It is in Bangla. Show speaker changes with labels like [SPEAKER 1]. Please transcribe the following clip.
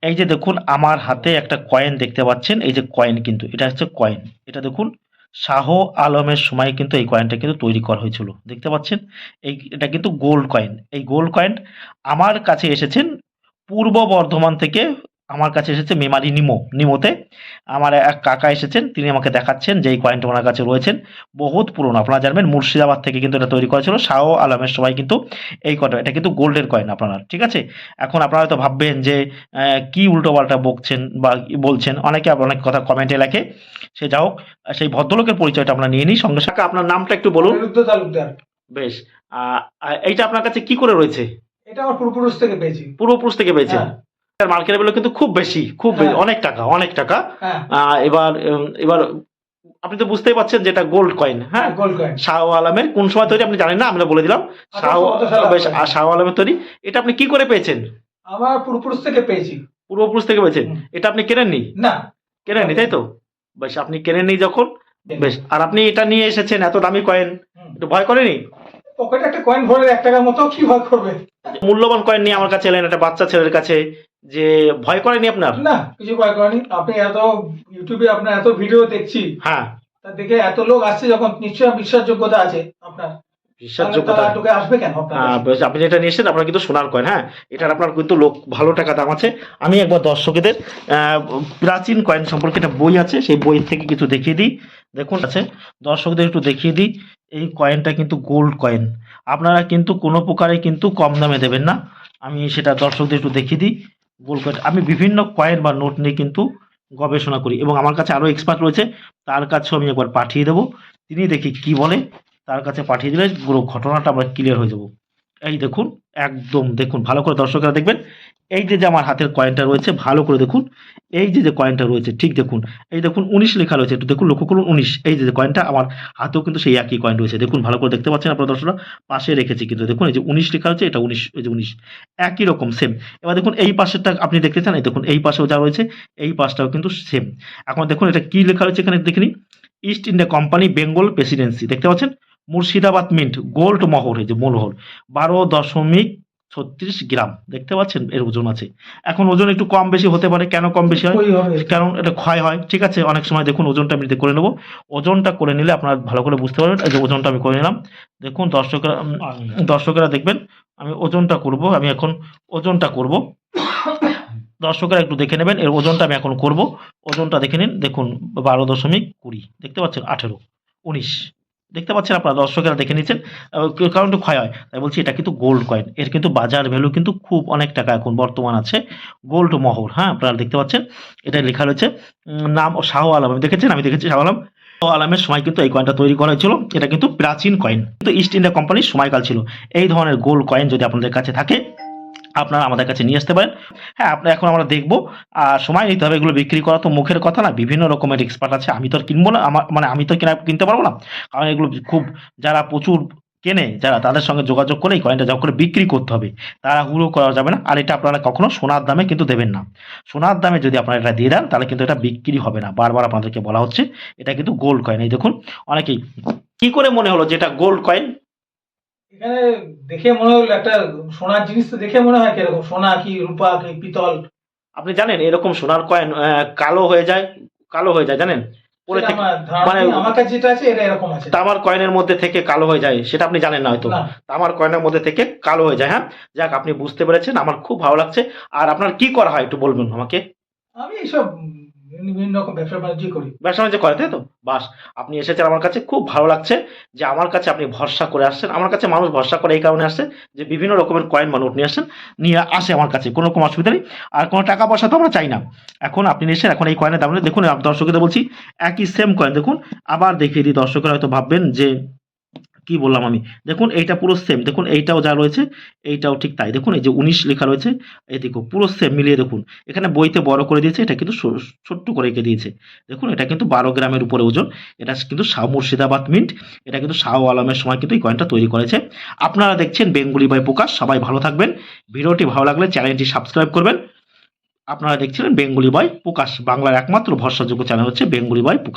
[SPEAKER 1] এই যে দেখুন আমার হাতে একটা কয়েন দেখতে পাচ্ছেন, এই যে কয়েন কিন্তু এটা হচ্ছে কয়েন। এটা দেখুন শাহ আলমের সময় কিন্তু এই কয়েনটা কিন্তু তৈরি করা হয়েছিল। দেখতে পাচ্ছেন? এটা কিন্তু গোল্ড কয়েন। এই গোল্ড কয়েন আমার কাছে এসেছেন পূর্ব বর্ধমান থেকে আমার কাছে এসেছে মেমারি নিমোতে। আমার এক কাকা এসেছেন, তিনি আমাকে দেখাচ্ছেন যে এই কয়েনটা ওনার কাছে রয়েছেন। বহুত পুরনো, আপনারা জানবেন মুর্শিদাবাদ থেকে কিন্তু এটা তৈরি করা ছিল। শাহ আলমের সময় কিন্তু এই কয়েনটা, এটা কিন্তু গোল্ডের কয়েন আপনারা, ঠিক আছে? এখন আপনারা হয়তো ভাববেন যে কি উল্টোপাল্টা বকছেন বা বলছেন, অনেকে অনেক কথা কমেন্টে লেখে। সে যা হোক, সেই ভদ্রলোকের পরিচয়টা আমরা নিয়ে নিই সঙ্গে সঙ্গে। আপনার নামটা একটু বলুন।
[SPEAKER 2] অনিরুদ্ধ তালুকদার।
[SPEAKER 1] বেশ। এইটা আপনার কাছে কি করে রয়েছে?
[SPEAKER 2] এটা আমার পূর্বপুরুষ থেকে পেয়েছি।
[SPEAKER 1] পূর্বপুরুষ থেকে পেয়েছেন?
[SPEAKER 2] হ্যাঁ।
[SPEAKER 1] এটার মার্কেট ভ্যালু কিন্তু খুব বেশি,
[SPEAKER 2] হ্যাঁ।
[SPEAKER 1] অনেক টাকা, অনেক টাকা।
[SPEAKER 2] হ্যাঁ।
[SPEAKER 1] এবার আপনি তো বুঝতেই পারছেন যে এটা গোল্ড কয়েন, হ্যাঁ?
[SPEAKER 2] Gold coin.
[SPEAKER 1] শাহ আলমের কোন সময় তৈরি আপনি জানেন না, আমরা বলে দিলাম। বেশ, শাহ আলমের তৈরি। এটা আপনি কি করে পেয়েছেন?
[SPEAKER 2] আমার পূর্বপুরুষ থেকে পেয়েছি।
[SPEAKER 1] পূর্বপুরুষ থেকে পেয়েছেন? এটা আপনি কেনেননি?
[SPEAKER 2] না।
[SPEAKER 1] কেনেননি, তাই তো? বেশ, আপনি কেনেননি যখন, বেশ। আর আপনি এটা নিয়ে এসেছেন এত দামি কয়েন, একটু ভয় করেনি?
[SPEAKER 2] পকেটে একটা কয়েন ভরে 1 টাকার মতো, কি ভয় করবে?
[SPEAKER 1] মূল্যবান কয়েন নিয়ে আমার কাছে এলেন একটা বাচ্চা ছেলের কাছে, যে ভয় করেনি আপনার?
[SPEAKER 2] না, কিছু ভয় করেনি। আপনি এত ইউটিউবে আপনার এত ভিডিও দেখছি,
[SPEAKER 1] হ্যাঁ,
[SPEAKER 2] তা দেখে এত লোক আসছে যখন, নিশ্চয়ই বিশ্বাসযোগ্যতা আছে আপনার।
[SPEAKER 1] বিশ্বাসযোগ্যতা
[SPEAKER 2] ঢুকে আসবে কেন আপনার কাছে?
[SPEAKER 1] বেশ, আপনি যেটা নিয়ে এসেছেন আপনার কিন্তু সোনার কয়েন, হ্যাঁ? এটার আপনার কিন্তু ভালো টাকা দাম আছে। আমি একবার দর্শকদের প্রাচীন কয়েন সম্পর্কে একটা বই আছে, সেই বই থেকে কিছু দেখিয়ে দিই। দেখুন আছে, দর্শকদের একটু দেখিয়ে দিই। এই কয়েনটা কিন্তু গোল্ড কয়েন। আপনারা কিন্তু কোনো প্রকারে কিন্তু কম দামে দেবেন না। আমি সেটা দর্শকদের একটু দেখিয়ে দিই। গোল্ড কয়েন, আমি বিভিন্ন কয়েন বা নোট নিয়ে কিন্তু গবেষণা করি এবং আমার কাছে আরও এক্সপার্ট রয়েছে, তার কাছেও আমি একবার পাঠিয়ে দেবো। তিনি দেখি কি বলে, তার কাছে পাঠিয়ে দিলে পুরো ঘটনাটা আমরা ক্লিয়ার হয়ে যাব। এই দেখুন, একদম দেখুন ভালো করে দর্শকেরা দেখবেন। এই যে আমার হাতের কয়েনটা রয়েছে, ভালো করে দেখুন। এই যে কয়েনটা রয়েছে, ঠিক দেখুন। এই দেখুন 19 লেখা রয়েছে, একটু দেখুন, লক্ষ্য করুন 19। এই যে কয়েনটা আমার হাতেও কিন্তু সেই একই কয়েন রয়েছে। দেখুন ভালো করে দেখতে পাচ্ছেন আপনারা দর্শকরা, পাশে রেখেছি কিন্তু দেখুন, এই যে 19 লেখা হচ্ছে, এটা 19, এই যে 19 একই রকম সেম। এবার দেখুন এই পাশেরটা আপনি দেখতে চান, এই দেখুন এই পাশেও যা রয়েছে, এই পাশটাও কিন্তু সেম। এখন দেখুন এটা কি লেখা রয়েছে এখানে দেখে নিন, east India company Bengal Presidency, দেখতে পাচ্ছেন? মুর্শিদাবাদ মিন্ট গোল্ড মোহর, এই যে মোহর 12.36 গ্রাম, দেখতে পাচ্ছেন? এর ওজন আছে। এখন ওজন একটু কম বেশি হতে পারে, কেন কম বেশি হয়? কারণ এটা ক্ষয় হয়, ঠিক আছে? অনেক সময় দেখুন ওজনটা আমি করে নেব। ওজনটা করে নিলে আপনারা ভালো করে বুঝতে পারবেন। এই যে ওজনটা আমি করে নিলাম, দেখুন দর্শকেরা দেখবেন, আমি ওজনটা করব, আমি এখন ওজনটা করব। দর্শকেরা একটু দেখে নেবেন, এর ওজনটা আমি এখন করব। ওজনটা দেখে নিন, দেখুন 12.20, দেখতে পাচ্ছেন? 18, 19, দেখতে পাচ্ছেন আপনারা দর্শকেরা দেখে নিচ্ছেন। কারণ একটু ক্ষয় হয়, তাই বলছি এটা কিন্তু গোল্ড কয়েন। এর কিন্তু বাজার ভ্যালু কিন্তু খুব অনেক টাকা এখন বর্তমান আছে। গোল্ড মোহর, হ্যাঁ? আপনারা দেখতে পাচ্ছেন এটা লেখা রয়েছে, নাম শাহ আলম, আমি দেখেছেন, আমি দেখেছি শাহ আলম। শাহ আলমের সময় কিন্তু এই কয়েনটা তৈরি করা হয়েছিল। এটা কিন্তু প্রাচীন কয়েন, কিন্তু ইস্ট ইন্ডিয়া কোম্পানির সময়কাল ছিল। এই ধরনের গোল্ড কয়েন যদি আপনাদের কাছে থাকে, আপনারা আমাদের কাছে নিয়ে আসতে পারেন। হ্যাঁ, এখন আমরা দেখব। সময় নিতে হবে, এগুলো বিক্রি করা তো মুখের কথা না, বিভিন্ন রকমের এক্সপার্ট আছে। আমি তো আর কিনবো না, আমি তো কিনতে পারবো না। কারণ এগুলো খুব, যারা প্রচুর কেনে, যারা, তাদের সঙ্গে যোগাযোগ করে এই কয়েনটা যা করে বিক্রি করতে হবে, তাড়াহুড়ো করা যাবে না। আর এটা আপনারা কখনো সোনার দামে কিন্তু দেবেন না। সোনার দামে যদি আপনারা এটা দিয়ে দেন, তাহলে কিন্তু এটা বিক্রি হবে না। বারবার আপনাদেরকে বলা হচ্ছে, এটা কিন্তু গোল্ড কয়েন। এই দেখুন, অনেকেই কি করে মনে হলো যে এটা গোল্ড কয়েন?
[SPEAKER 2] এখানে দেখে মনে হলো একটা সোনার জিনিস, তো দেখে মনে হয় কিরকম, সোনা কি রূপা কি পিতল?
[SPEAKER 1] আপনি জানেন এরকম সোনার কয়েন কালো হয়ে যায়, জানেন? পরে থেকে মানে
[SPEAKER 2] আমার কাছে যেটা আছে এটা এরকম আছে।
[SPEAKER 1] তামার কয়েনের মধ্যে থেকে কালো হয়ে যায়, সেটা আপনি জানেন না হয়তো। তামার কয়েনের মধ্যে থেকে কালো হয়ে যায়, হ্যাঁ? যাক, আপনি বুঝতে পেরেছেন, আমার খুব ভালো লাগছে। আর আপনার কি করা হয় একটু বলবেন আমাকে?
[SPEAKER 2] আমি এইসব বিভিন্ন রকম ব্যবসা বাণিজ্য করি।
[SPEAKER 1] ব্যবসা বাণিজ্য করে, তাই তো? বাস, আপনি এসেছেন আমার কাছে, খুব ভালো লাগছে যে আমার কাছে আপনি ভরসা করে আসছেন। আমার কাছে মানুষ ভরসা করে এই কারণে আসছে যে বিভিন্ন রকমের কয়েন বা নোট নিয়ে আসে আমার কাছে, কোনো রকম অসুবিধা নেই। আর কোনো টাকা পয়সা তো আমরা চাই না। এখন আপনি এসেছেন, এখন এই কয়েনের দাম দেখুন, দর্শকদের বলছি একই সেম কয়েন দেখুন। আবার দেখিয়ে দিই, দর্শকরা হয়তো ভাববেন যে কি বললাম আমি। দেখুন এইটা পুরো সেম, দেখুন এইটাও যা রয়েছে এইটাও ঠিক তাই। দেখুন এই যে 19 লেখা রয়েছে, এই দেখুন পুরো সেম মিলিয়ে দেখুন। এখানে বইতে বড় করে দিয়েছে, এটা কিন্তু ছোট্ট করে রেখে দিয়েছে। দেখুন এটা কিন্তু 12 গ্রামের উপরে ওজন। এটা কিন্তু মুর্শিদাবাদ মিন্ট। এটা কিন্তু শাহ আলমের সময় কিন্তু এই কয়েনটা তৈরি করেছে। আপনারা দেখছেন বেঙ্গলি বাই প্রকাশ। সবাই ভালো থাকবেন। ভিডিওটি ভালো লাগলে চ্যানেলটি সাবস্ক্রাইব করবেন। আপনারা দেখছিলেন বেঙ্গলি বাই প্রকাশ, বাংলার একমাত্র ভরসাযোগ্য চ্যানেল হচ্ছে বেঙ্গলি বাই প্রকাশ।